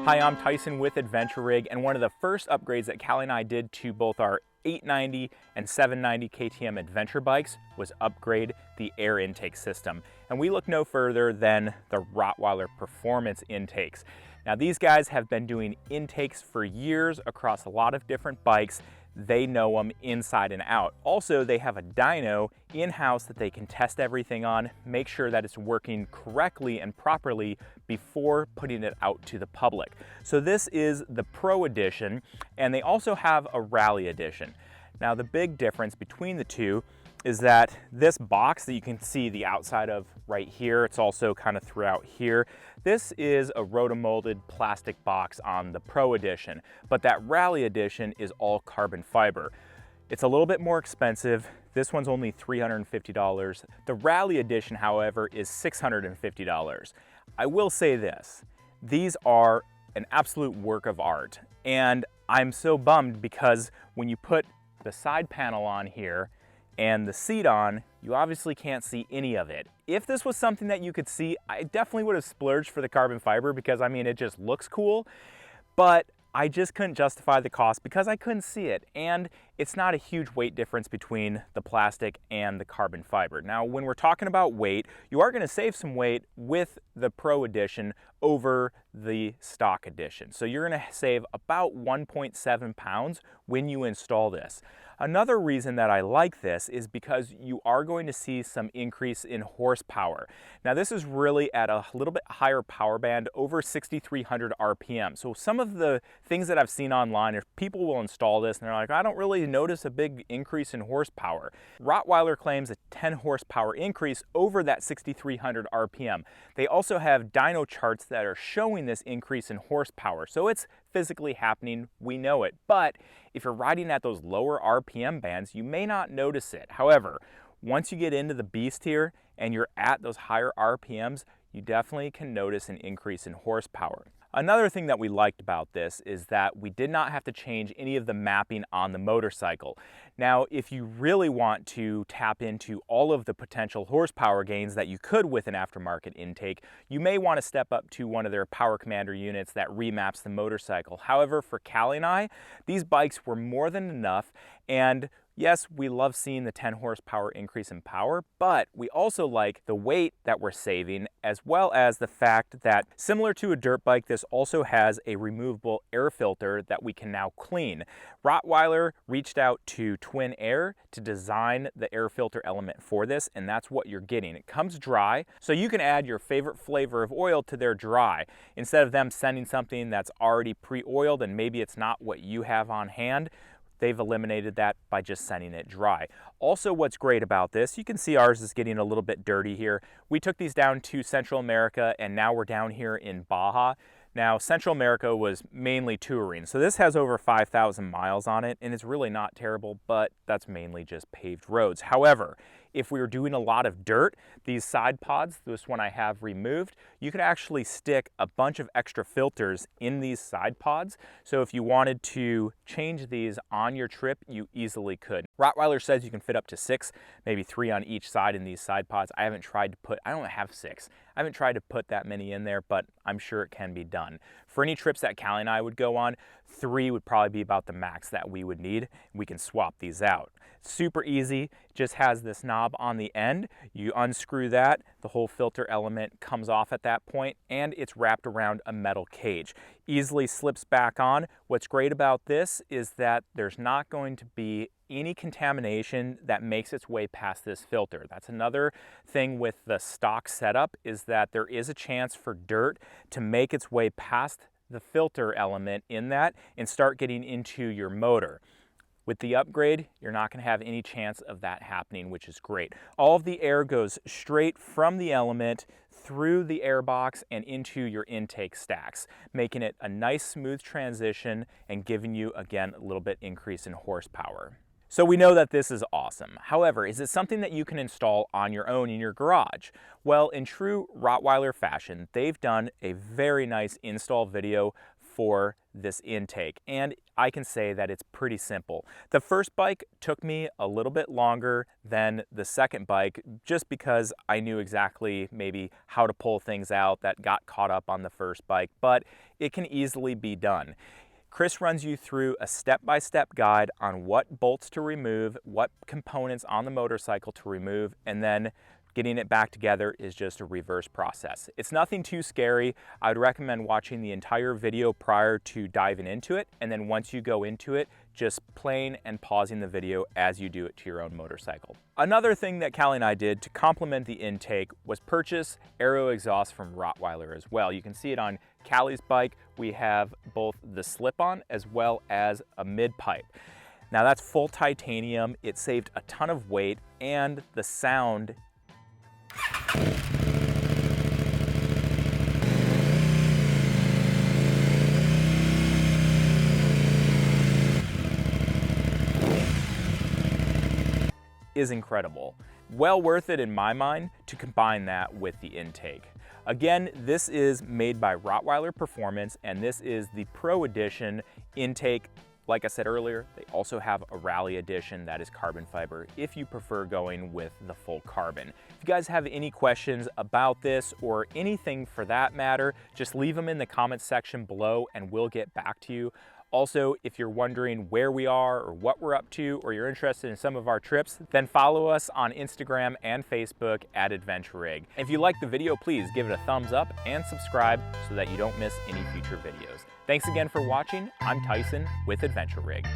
Hi, I'm Tyson with Adventure Rig, and one of the first upgrades that Callie and I did to both our 890 and 790 KTM adventure bikes was upgrade the air intake system. And we look no further than the Rottweiler Performance intakes. Now, these guys have been doing intakes for years across a lot of different bikes. They know them inside and out. Also, they have a dyno in-house that they can test everything on, make sure that it's working correctly and properly before putting it out to the public. So this is the Pro Edition, and they also have a Rally Edition. Now, the big difference between the two is that this box that you can see the outside of right here, it's also kind of throughout here. This is a rotomolded plastic box on the Pro Edition, but that Rally Edition is all carbon fiber. It's a little bit more expensive. This one's only $350. The Rally Edition, however, is $650. I will say this, these are an absolute work of art, and I'm so bummed because when you put the side panel on here and the seat on, you obviously can't see any of it. If this was something that you could see, I definitely would have splurged for the carbon fiber because, I mean, it just looks cool, but I just couldn't justify the cost because I couldn't see it. And it's not a huge weight difference between the plastic and the carbon fiber. Now, when we're talking about weight, you are gonna save some weight with the Pro Edition over the stock edition. So you're gonna save about 1.7 pounds when you install this. Another reason that I like this is because you are going to see some increase in horsepower. Now, this is really at a little bit higher power band, over 6,300 RPM. So some of the things that I've seen online is people will install this and they're like, I don't really notice a big increase in horsepower. Rottweiler claims a 10 horsepower increase over that 6,300 RPM. They also have dyno charts that are showing this increase in horsepower. So it's physically happening, we know it. But if you're riding at those lower RPM bands, you may not notice it. However, once you get into the beast here and you're at those higher RPMs, you definitely can notice an increase in horsepower. Another thing that we liked about this is that we did not have to change any of the mapping on the motorcycle. Now, if you really want to tap into all of the potential horsepower gains that you could with an aftermarket intake, you may want to step up to one of their Power Commander units that remaps the motorcycle. However, for Callie and I, these bikes were more than enough, and yes, we love seeing the 10 horsepower increase in power, but we also like the weight that we're saving, as well as the fact that, similar to a dirt bike, this also has a removable air filter that we can now clean. Rottweiler reached out to Twin Air to design the air filter element for this, and that's what you're getting. It comes dry, so you can add your favorite flavor of oil to their dry. Instead of them sending something that's already pre-oiled and maybe it's not what you have on hand, they've eliminated that by just sending it dry. Also, what's great about this, you can see ours is getting a little bit dirty here. We took these down to Central America and now we're down here in Baja. Now, Central America was mainly touring, so this has over 5,000 miles on it, and it's really not terrible, but that's mainly just paved roads. However, if we were doing a lot of dirt, these side pods, this one I have removed, you could actually stick a bunch of extra filters in these side pods. So if you wanted to change these on your trip, you easily could. Rottweiler says you can fit up to 6, maybe 3 on each side in these side pods. I haven't tried to put, I don't have 6. I haven't tried to put that many in there, but I'm sure it can be done. For any trips that Callie and I would go on, 3 would probably be about the max that we would need. We can swap these out. Super easy, just has this knob on the end. You unscrew that, the whole filter element comes off at that point, and it's wrapped around a metal cage. Easily slips back on. What's great about this is that there's not going to be any contamination that makes its way past this filter. That's another thing with the stock setup, is that there is a chance for dirt to make its way past the filter element in that and start getting into your motor. With the upgrade, you're not going to have any chance of that happening, which is great. All of the air goes straight from the element through the air box and into your intake stacks, making it a nice smooth transition and giving you, again, a little bit increase in horsepower. So we know that this is awesome. However, is it something that you can install on your own in your garage? Well, in true Rottweiler fashion, they've done a very nice install video for this intake, and I can say that it's pretty simple. The first bike took me a little bit longer than the second bike just because I knew exactly maybe how to pull things out that got caught up on the first bike, but it can easily be done. Chris runs you through a step-by-step guide on what bolts to remove, what components on the motorcycle to remove, and then getting it back together is just a reverse process. It's nothing too scary. I would recommend watching the entire video prior to diving into it, and then once you go into it, just playing and pausing the video as you do it to your own motorcycle. Another thing that Callie and I did to complement the intake was purchase aero exhaust from Rottweiler as well. You can see it on Callie's bike. We have both the slip-on as well as a mid-pipe. Now that's full titanium. It saved a ton of weight, and the sound is incredible. Well worth it in my mind to combine that with the intake. Again, this is made by Rottweiler Performance, and this is the Pro Edition intake. Like I said earlier, they also have a Rally Edition that is carbon fiber if you prefer going with the full carbon. If you guys have any questions about this or anything for that matter, just leave them in the comments section below and we'll get back to you. Also, if you're wondering where we are or what we're up to, or you're interested in some of our trips, then follow us on Instagram and Facebook at Adventure Rig. If you liked the video, please give it a thumbs up and subscribe so that you don't miss any future videos. Thanks again for watching. I'm Tyson with Adventure Rig.